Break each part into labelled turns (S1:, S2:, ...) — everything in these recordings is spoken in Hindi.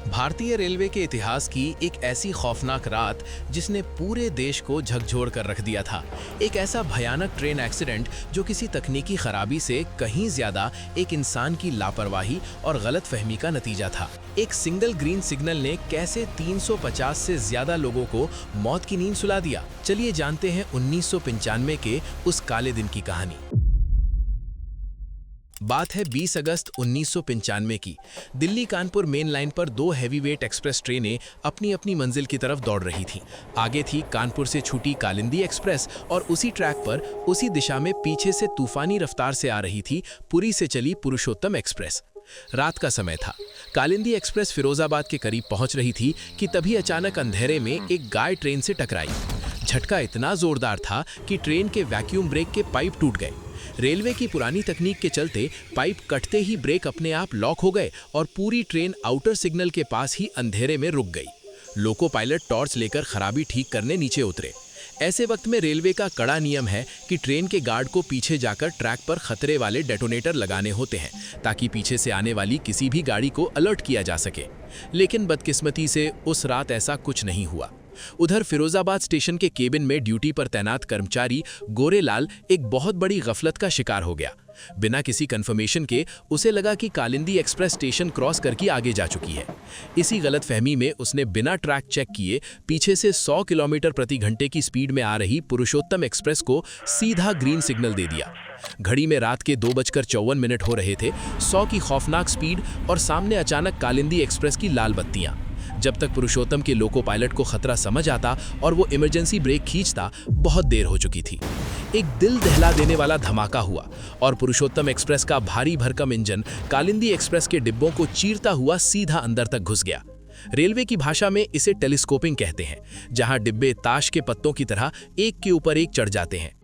S1: भारतीय रेलवे के इतिहास की एक ऐसी खौफनाक रात जिसने पूरे देश को झकझोर कर रख दिया था। एक ऐसा भयानक ट्रेन एक्सीडेंट जो किसी तकनीकी खराबी से कहीं ज्यादा एक इंसान की लापरवाही और गलतफहमी का नतीजा था। एक सिंगल ग्रीन सिग्नल ने कैसे 350 से ज्यादा लोगों को मौत की नींद सुला दिया। चलिए जानते हैं 1995 के उस काले दिन की कहानी। बात है 20 अगस्त 1995 की। दिल्ली कानपुर मेन लाइन पर दो हैवीवेट एक्सप्रेस ट्रेनें अपनी अपनी मंजिल की तरफ दौड़ रही थीं। आगे थी कानपुर से छूटी कालिंदी एक्सप्रेस और उसी ट्रैक पर उसी दिशा में पीछे से तूफानी रफ्तार से आ रही थी पुरी से चली पुरुषोत्तम एक्सप्रेस। रात का समय था। कालिंदी एक्सप्रेस फिरोजाबाद के करीब पहुंच रही थी कि तभी अचानक अंधेरे में एक गाय ट्रेन से टकराई। झटका इतना जोरदार था कि ट्रेन के वैक्यूम ब्रेक के पाइप टूट गए। रेलवे की पुरानी तकनीक के चलते पाइप कटते ही ब्रेक अपने आप लॉक हो गए और पूरी ट्रेन आउटर सिग्नल के पास ही अंधेरे में रुक गई। लोको पायलट टॉर्च लेकर खराबी ठीक करने नीचे उतरे। ऐसे वक्त में रेलवे का कड़ा नियम है कि ट्रेन के गार्ड को पीछे जाकर ट्रैक पर खतरे वाले डेटोनेटर लगाने होते हैं ताकि पीछे से आने वाली किसी भी गाड़ी को अलर्ट किया जा सके। लेकिन बदकिस्मती से उस रात ऐसा कुछ नहीं हुआ। उधर फिरोजाबाद स्टेशन के केबिन में ड्यूटी पर तैनात कर्मचारी गोरेलाल एक बहुत बड़ी गफलत का शिकार हो गया। बिना किसी कंफर्मेशन के उसे लगा कि कालिंदी एक्सप्रेस स्टेशन क्रॉस करके आगे जा चुकी है। इसी गलतफहमी में उसने बिना ट्रैक चेक किए पीछे से 100 किलोमीटर प्रति घंटे की स्पीड में आ रही पुरुषोत्तम एक्सप्रेस को सीधा ग्रीन सिग्नल दे दिया। घड़ी में रात के 2:54 हो रहे थे। 100 की खौफनाक स्पीड और सामने अचानक कालिंदी एक्सप्रेस की लाल बत्तियां। जब तक पुरुषोत्तम के लोको पायलट को खतरा समझ आता और वो इमरजेंसी ब्रेक खींचता, बहुत देर हो चुकी थी। एक दिल दहला देने वाला धमाका हुआ और पुरुषोत्तम एक्सप्रेस का भारी भरकम इंजन कालिंदी एक्सप्रेस के डिब्बों को चीरता हुआ सीधा अंदर तक घुस गया। रेलवे की भाषा में इसे टेलीस्कोपिंग कहते हैं, जहां डिब्बे ताश के पत्तों की तरह एक के ऊपर एक चढ़ जाते हैं।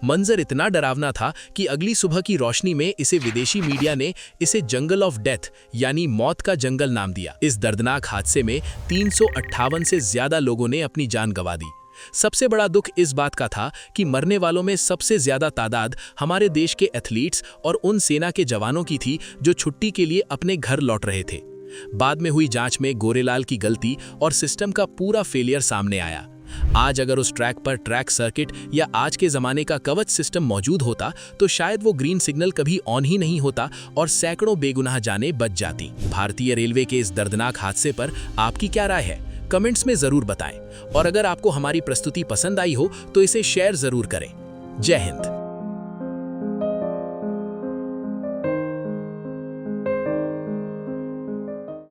S1: मंजर इतना डरावना था कि अगली सुबह की रोशनी में इसे विदेशी मीडिया ने इसे जंगल ऑफ डेथ यानी मौत का जंगल नाम दिया। इस दर्दनाक हादसे में 358 से ज्यादा लोगों ने अपनी जान गंवा दी। सबसे बड़ा दुख इस बात का था कि मरने वालों में सबसे ज्यादा तादाद हमारे देश के एथलीट्स और उन सेना के जवानों की थी जो छुट्टी के लिए अपने घर लौट रहे थे। बाद में हुई जांच में गोरेलाल की गलती और सिस्टम का पूरा फेलियर सामने आया। आज अगर उस ट्रैक पर ट्रैक सर्किट या आज के ज़माने का कवच सिस्टम मौजूद होता तो शायद वो ग्रीन सिग्नल कभी ऑन ही नहीं होता और सैकड़ों बेगुनाह जानें बच जाती। भारतीय रेलवे के इस दर्दनाक हादसे पर आपकी क्या राय है? कमेंट्स में ज़रूर बताएं और अगर आपको हमारी प्रस्तुति पसंद आई हो तो इसे शेयर ज़रूर करें। जय हिंद।